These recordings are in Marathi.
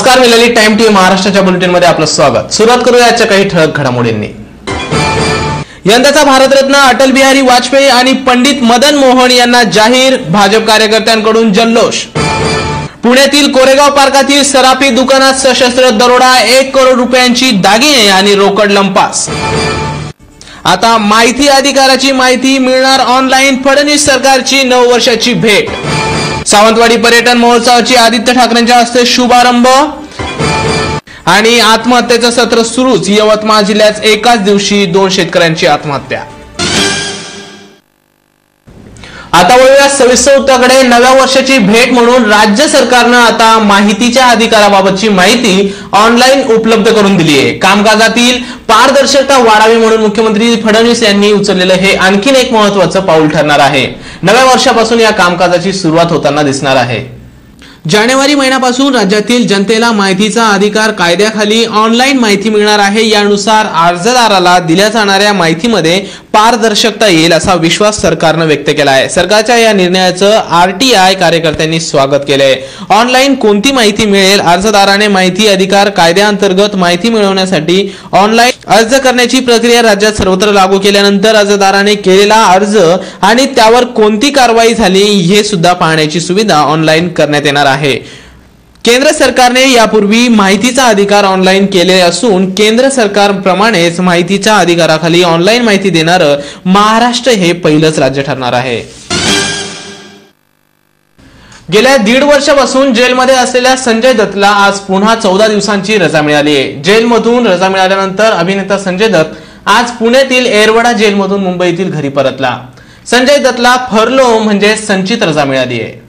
नमस्कार, मी ललित. टाइम टीव्ही महाराष्ट्राच्या बुलेटिन मध्ये आपलं स्वागत. सुरुवात करूया आजच्या काही ठळक घडामोडींनी. यंदाचा भारतरत्न अटल बिहारी वाजपेयी आणि पंडित मदन मोहन यांना जाहीर. भाजप कार्यकर्त्यांकडून जल्लोष. पुण्यातील कोरेगाव पार्कातील सराफी दुकानात सशस्त्र दरोडा. 1 करोड रुपयांची दागिने आणि रोकड लंपास. आता माहिती अधिकाराची माहिती मिळणार ऑनलाईन. फडणवीस सरकारची 9 वर्षाची भेट. सावंतवाडी पर्यटन महोत्सवाची आदित्य ठाकरेंच्या हस्ते शुभारंभ. आणि आत्महत्येचं सत्र सुरूच. यवतमाळ जिल्ह्यात एकाच दिवशी 2 शेतकऱ्यांची आत्महत्या. आता वळूया सविस्तर वृत्ताकडे. नव्या वर्षाची भेट म्हणून राज्य सरकारनं आता माहितीच्या अधिकाराबाबतची माहिती ऑनलाईन उपलब्ध करून दिली आहे. कामकाजातील पारदर्शकता वाढावी म्हणून मुख्यमंत्री फडणवीस यांनी उचललेलं हे आणखीन एक महत्त्वाचं पाऊल ठरणार आहे. नव्या वर्षापासून या कामकाजाची सुरुवात होताना दिसणार आहे. जानेवारी महिन्यापासून राज्यातील जनतेला माहितीचा अधिकार कायद्याखाली ऑनलाईन माहिती मिळणार आहे. यानुसार अर्जदाराला दिल्या जाणाऱ्या माहितीमध्ये पारदर्शकता येईल असा विश्वास सरकारनं व्यक्त केला आहे. सरकारच्या या निर्णयाचं आरटीआय कार्यकर्त्यांनी स्वागत केलंय. ऑनलाईन कोणती माहिती मिळेल? अर्जदाराने माहिती अधिकार कायद्याअंतर्गत माहिती मिळवण्यासाठी ऑनलाईन अर्ज करण्याची प्रक्रिया राज्यात सर्वत्र लागू केल्यानंतर अर्जदाराने केलेला अर्ज आणि त्यावर कोणती कारवाई झाली हे सुद्धा पाहण्याची सुविधा ऑनलाईन करण्यात येणार आहे. केंद्र सरकारने यापूर्वी माहितीचा अधिकार ऑनलाईन केले असून केंद्र सरकारप्रमाणेच माहितीच्या अधिकाराखाली ऑनलाईन माहिती देणारं महाराष्ट्र हे पहिलंच राज्य ठरणार आहे. गेल्या 1.5 वर्षापासून जेलमध्ये असलेल्या संजय दत्तला आज पुन्हा 14 दिवसांची रजा मिळाली आहे. जेलमधून रजा मिळाल्यानंतर अभिनेता संजय दत्त आज पुण्यातील येरवडा जेलमधून मुंबईतील घरी परतला. संजय दत्तला फर्लो म्हणजे संचित रजा मिळाली आहे.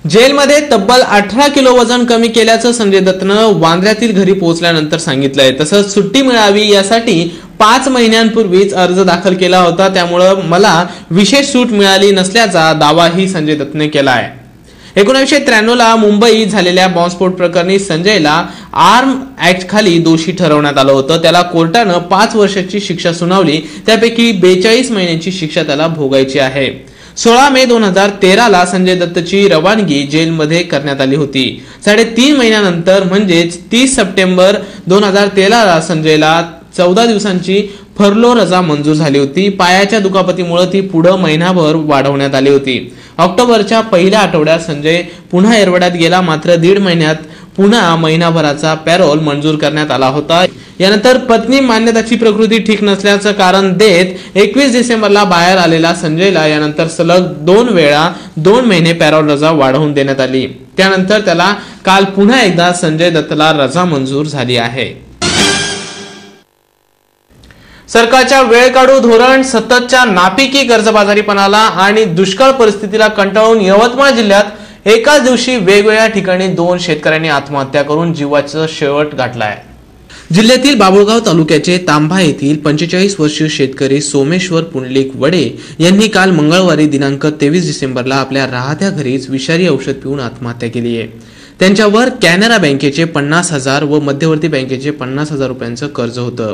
जेलमध्ये तब्बल 18 किलो वजन कमी केल्याचं संजय दत्तनं वांद्र्यातील घरी पोहोचल्यानंतर सांगितलंय. तसंच सुट्टी मिळावी यासाठी 5 महिन्यांपूर्वीच अर्ज दाखल केला होता. त्यामुळे मला विशेष सूट मिळाली नसल्याचा दावाही संजय दत्तने केला आहे. 1993 ला मुंबईत झालेल्या बॉम्बस्फोट प्रकरणी संजयला आर्म ऍक्ट खाली दोषी ठरवण्यात आलं होतं. त्याला कोर्टानं 5 वर्षाची शिक्षा सुनावली. त्यापैकी 42 महिन्यांची शिक्षा त्याला भोगायची आहे. 16 मे 2013 ला संजय दत्तची रवानगी जेलमध्ये करण्यात आली होती. 3.5 महिन्यानंतर म्हणजेच 30 सप्टेंबर 2013 ला संजयला 14 दिवसांची फर्लो रजा मंजूर झाली होती. पायाच्या दुखापतीमुळे ती पुढे महिनाभर वाढवण्यात आली होती. ऑक्टोबरच्या पहिल्या आठवड्यात संजय पुन्हा येरवड्यात गेला. मात्र 1.5 महिन्यात पुन्हा महिनाभराचा पॅरोल मंजूर करण्यात आला होता. यानंतर पत्नी मान्यताची प्रकृती ठीक नसल्याचं कारण देत 21 डिसेंबरला बाहेर आलेला संजयला यानंतर सलग 2 वेळा 2 महिने पॅरोल रजा वाढवून देण्यात आली. त्यानंतर त्याला काल पुन्हा एकदा संजय दत्तला रजा मंजूर झाली आहे. सरकारच्या वेळकाढू धोरण, सततच्या नापिकी कर्जबाजारीपणाला आणि दुष्काळ परिस्थितीला कंटाळून यवतमाळ जिल्ह्यात एकाच दिवशी वेगवेगळ्या ठिकाणी 2 शेतकऱ्यांनी आत्महत्या करून जीवाचा शेवट गाठलाय. जिल्ह्यातील बाभुळगाव तालुक्याचे तांबा येथील 45 वर्षीय शेतकरी सोमेश्वर पुंडलिक वडे यांनी काल मंगळवारी दिनांक 23 डिसेंबरला आपल्या राहत्या घरीच विषारी औषध पिऊन आत्महत्या केली आहे. त्यांच्यावर कॅनरा बँकेचे 50,000 व मध्यवर्ती बँकेचे 50,000 रुपयांचं कर्ज होतं.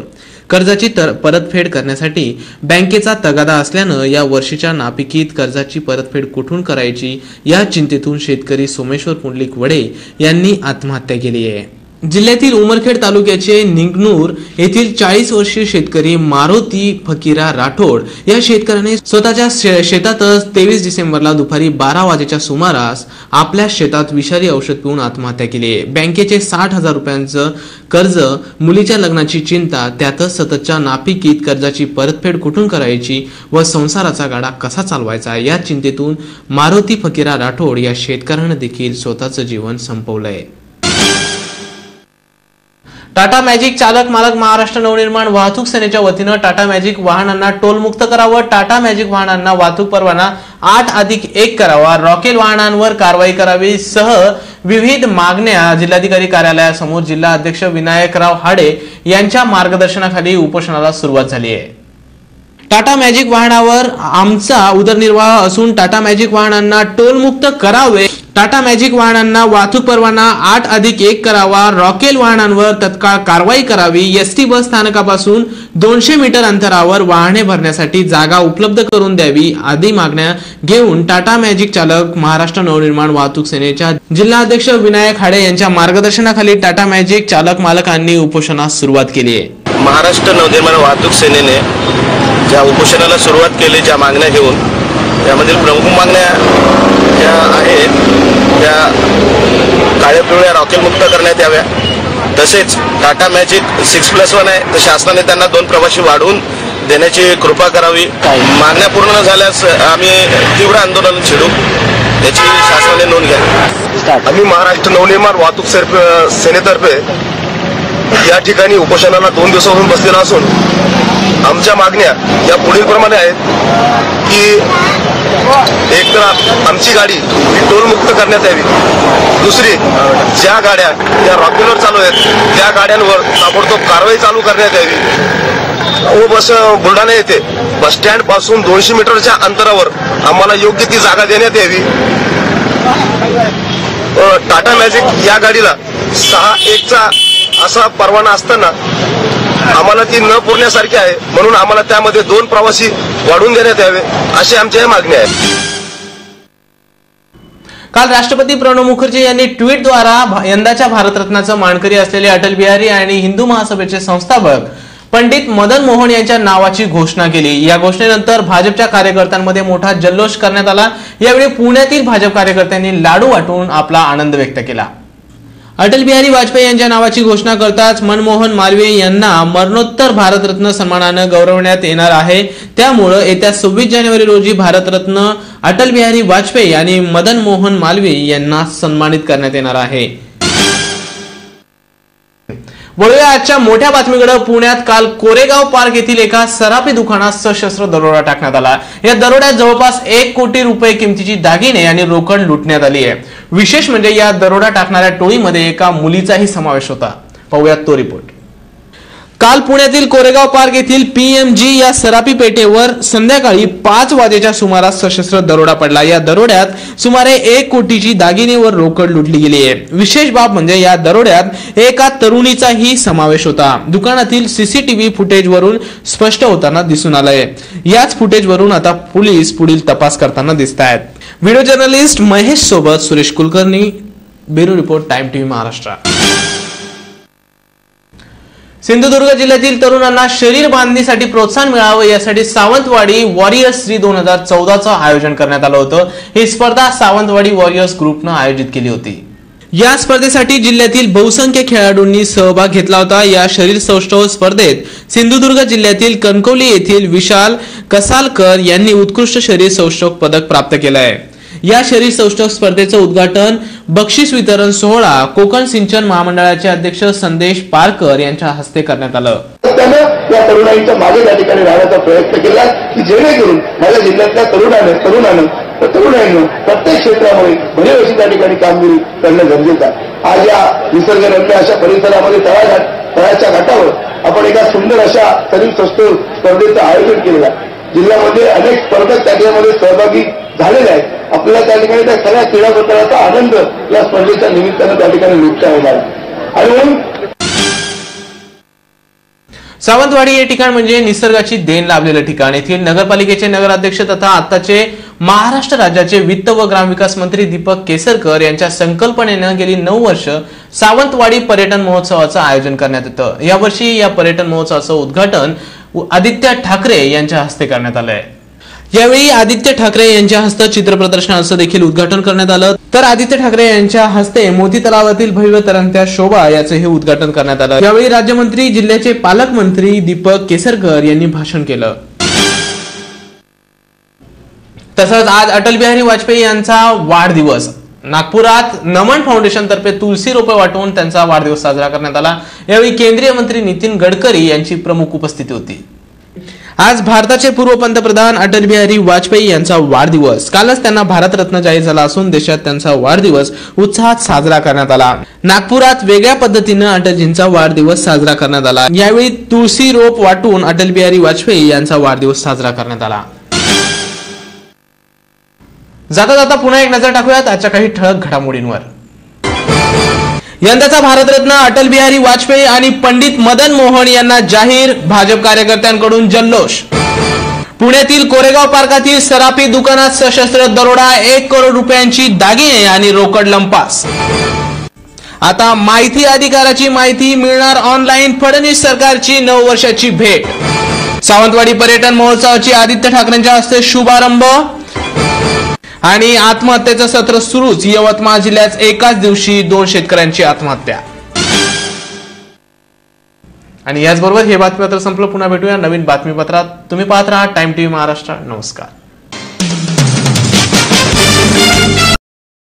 कर्जाची परतफेड करण्यासाठी बँकेचा तगादा असल्यानं या वर्षीच्या नापिकीत कर्जाची परतफेड कुठून करायची या चिंतेतून शेतकरी सोमेश्वर पुंडलिक वडे यांनी आत्महत्या केली आहे. जिल्ह्यातील उमरखेड तालुक्याचे निंगनूर येथील 40 वर्षीय शेतकरी मारुती फकीरा राठोड या शेतकऱ्याने स्वतःच्या शेतातच 23 डिसेंबरला दुपारी 12 वाजेच्या सुमारास आपल्या शेतात विषारी औषध पिऊन आत्महत्या केली आहे. बँकेचे 60,000 रुपयांचं कर्ज, मुलीच्या लग्नाची चिंता, त्यातच सततच्या नापिकीत कर्जाची परतफेड कुठून करायची व संसाराचा गाडा कसा चालवायचा या चिंतेतून मारुती फकीरा राठोड या शेतकऱ्याने देखील स्वतःचं जीवन संपवलंय. टाटा मॅजिक चालक मालक महाराष्ट्र नवनिर्माण वाहतूक सेनेच्या वतीनं टाटा मॅजिक वाहनांना टोलमुक्त करावं, टाटा मॅजिक वाहनांना वाहतूक परवाना 8+1 करावा, रॉकेल वाहनांवर कारवाई करावी सह विविध मागण्या जिल्हाधिकारी कार्यालयासमोर जिल्हा अध्यक्ष विनायकराव हाडे यांच्या मार्गदर्शनाखाली उपोषणाला सुरुवात झाली आहे. टाटा मॅजिक वाहनावर आमचा उदरनिर्वाह असून टाटा मॅजिक वाहनांना टोलमुक्त करावे टाटा मॅजिक वाहनांना वाहतूक परवाना 8+1 करावा, रॉकेल वाहनांवर तत्काळ कारवाई करावी, एसटी बस स्थानकापासून 200 मीटर अंतरावर वाहने भरण्यासाठी जागा उपलब्ध करून द्यावी आदी मागण्या घेऊन टाटा मॅजिक चालक महाराष्ट्र नवनिर्माण वाहतूक सेनेच्या जिल्हाध्यक्ष विनायक हाडे यांच्या मार्गदर्शनाखाली टाटा मॅजिक चालक मालकांनी उपोषणास सुरुवात केली आहे। महाराष्ट्र नवनिर्माण वाहतूक सेनेने ज्या उपोषणाला सुरुवात केली, ज्या मागण्या घेऊन, त्यामधील प्रमुख मागण्या ज्या आहेत त्या काळ्या पिवळ्या रॉकेल मुक्त करण्यात याव्या। तसेच टाटा मॅजिक 6+1 आहे, तर शासनाने त्यांना 2 प्रवासी वाढवून देण्याची कृपा करावी। मागण्या पूर्ण न झाल्यास आम्ही तीव्र आंदोलन छेडू, याची शासनाने नोंद घ्यावी। आम्ही महाराष्ट्र नवनिर्माण वाहतूक सेनेतर्फे या ठिकाणी उपोषणाला 2 दिवसापासून बसलेला असून आमच्या मागण्या या पुढील प्रमाणे आहेत की एक तर आमची गाडी ही टोलमुक्त करण्यात यावी, दुसरी ज्या गाड्या त्या रॉकेलवर चालू आहेत त्या गाड्यांवर ताबडतोब कारवाई चालू करण्यात यावी व बस बुलढाणा येथे बस स्टँड पासून 200 मीटरच्या अंतरावर आम्हाला योग्य ती जागा देण्यात यावी। टाटा मॅजिक या गाडीला 6+1चा असा परवाना असताना आम्हाला ती न पुरण्यासारखी आहे, म्हणून आम्हाला त्यामध्ये 2 प्रवासी वाढवून देण्यात यावे अशी आमच्या मागणी आहे। काल राष्ट्रपती प्रणव मुखर्जी यांनी ट्विटद्वारा यंदाच्या भारतरत्नाचा मानकरी असलेले अटल बिहारी आणि हिंदू महासभेचे संस्थापक पंडित मदन मोहन यांच्या नावाची घोषणा केली। या घोषणेनंतर भाजपच्या कार्यकर्त्यांमध्ये मोठा जल्लोष करण्यात आला। यावेळी पुण्यातील भाजप कार्यकर्त्यांनी लाडू वाटून आपला आनंद व्यक्त केला। अटल बिहारी वाजपेयी यांच्या नावाची घोषणा करताच मनमोहन मालवीय यांना मरणोत्तर भारतरत्न सन्मानाने गौरवण्यात येणार आहे। त्यामुळे येत्या 26 जानेवारी रोजी भारतरत्न अटल बिहारी वाजपेयी आणि मदन मोहन मालवीय यांना सन्मानित करण्यात येणार आहे। वळूया आजच्या मोठ्या बातमीकडे। पुण्यात काल कोरेगाव पार्क येथील एका सराफी दुकानात सशस्त्र दरोडा टाकण्यात आला। या दरोड्यात जवळपास 1 कोटी रुपये किमतीची दागिने आणि रोकड लुटण्यात आली आहे। विशेष म्हणजे या दरोडा टाकणाऱ्या टोळीमध्ये एका मुलीचाही समावेश होता। पाहूयात तो रिपोर्ट। काल पुण्यातील कोरेगाव पार्क येथील PMG या सराफी पेठेवर संध्याकाळी 5 वाजेच्या सुमारास सशस्त्र दरोडा पडला। या दरोड्यात सुमारे 1 कोटीची दागिने व रोकड लुटली गेली आहे। विशेष बाब म्हणजे या दरोड्यात एका तरुणीचाही समावेश होता। दुकानातील CCTV फुटेजवरून स्पष्ट होताना दिसून आलंय। याच फुटेजवरून आता पोलीस पुढील तपास करताना दिसत आहेत। व्हिडिओ जर्नलिस्ट महेश सोबत Suresh Kulkarni, bureau report, time TV Maharashtra. Sindhudurg जिल्ह्यातील तरुणांना शरीर बांधणीसाठी प्रोत्साहन मिळावं यासाठी सावंतवाडी वॉरियर्स 2014चं आयोजन करण्यात आलं होतं। ही स्पर्धा सावंतवाडी वॉरियर्स ग्रुपनं आयोजित केली होती। या स्पर्धेसाठी जिल्ह्यातील बहुसंख्य खेळाडूंनी सहभाग घेतला होता। या शरीर सौष्ठव स्पर्धेत सिंधुदुर्ग जिल्ह्यातील कणकवली येथील विशाल कसालकर यांनी उत्कृष्ट शरीर सौष्ठव पदक प्राप्त केलं आहे। या शरीर सौष्ठव स्पर्धेचं उद्घाटन, बक्षीस वितरण सोहळा कोकण सिंचन महामंडळाचे अध्यक्ष संदेश पारकर यांच्या हस्ते करण्यात आलं। या तरुणाईच्या मागे त्या ठिकाणी राहण्याचा प्रयत्न केला की जेणेकरून माझ्या जिल्ह्यातल्या तरुणांना प्रत्येक क्षेत्रामध्ये भरीव त्या ठिकाणी कामगिरी करणं गरजेचं आहे। आज या निसर्गरम्य अशा परिसरामध्ये तळ्याच्या घाटावर आपण एका सुंदर अशा शरीर सौष्ठव स्पर्धेचं आयोजन केलेलं आहे। जिल्ह्यामध्ये अनेक स्पर्धक त्याच्यामध्ये सहभागी झालेले आहेत। आपल्याला त्या ठिकाणी त्या सगळ्या क्रीडा प्रकाराचा आनंद या स्पर्धेच्या निमित्तानं त्या ठिकाणी लुटता येणार आणि म्हणून सावंतवाडी हे ठिकाण म्हणजे निसर्गाची देण लाभलेलं ठिकाण। येथील नगरपालिकेचे नगराध्यक्ष तथा आताचे महाराष्ट्र राज्याचे वित्त व ग्रामविकास मंत्री दीपक केसरकर यांच्या संकल्पनेनं गेली 9 वर्ष सावंतवाडी पर्यटन महोत्सवाचं आयोजन करण्यात येतं। यावर्षी या पर्यटन महोत्सवाचं उद्घाटन आदित्य ठाकरे यांच्या हस्ते करण्यात आलंय। यावेळी आदित्य ठाकरे यांच्या हस्ते चित्र प्रदर्शनाचं देखील उद्घाटन करण्यात आलं। तर आदित्य ठाकरे यांच्या हस्ते मोती तलावातील भव्य तरंगत्या शोभा याचंही उद्घाटन करण्यात आलं। यावेळी राज्यमंत्री, जिल्ह्याचे पालकमंत्री दीपक केसरकर यांनी भाषण केलं। तसंच आज अटल बिहारी वाजपेयी यांचा वाढदिवस नागपुरात नमन फाउंडेशन तर्फे तुलसी रोपे वाटून त्यांचा वाढदिवस साजरा करण्यात आला। यावेळी केंद्रीय मंत्री नितीन गडकरी यांची प्रमुख उपस्थिती होती। आज भारताचे पूर्व पंतप्रधान अटल बिहारी वाजपेयी यांचा वाढदिवस। कालच त्यांना भारतरत्न जाहीर झाला असून देशात त्यांचा वाढदिवस उत्साहात साजरा करण्यात आला। नागपुरात वेगळ्या पद्धतीने अटलजींचा वाढदिवस साजरा करण्यात आला। यावेळी तुळशी रोप वाटून अटल बिहारी वाजपेयी यांचा वाढदिवस साजरा करण्यात आला। जाता जाता पुन्हा एक नजर टाकूयात आजच्या काही ठळक घडामोडींवर. यंदाचा भारतरत्न अटल बिहारी वाजपेयी आणि पंडित मदन मोहन यांना जाहीर, भाजप कार्यकर्त्यांकडून जल्लोष. पुण्यातील कोरेगाव पार्कातील सराफी दुकानात सशस्त्र दरोडा, 1 करोड रुपयांची दागिने आणि रोकड लंपास. आता माहिती अधिकाराची माहिती मिळणार ऑनलाईन, फडणवीस सरकारची 9 वर्षाची भेट. सावंतवाडी पर्यटन महोत्सवाची आदित्य ठाकरेंच्या हस्ते शुभारंभ. आणि आत्महत्येचं सत्र सुरूच, यवतमाळ जिल्ह्यात एकाच दिवशी 2 शेतकऱ्यांची आत्महत्या. आणि याचबरोबर हे बातमीपत्र संपलं. पुन्हा भेटूया नवीन बातमीपत्रात. तुम्ही पाहत राहा टाइम टीव्ही महाराष्ट्र. नमस्कार.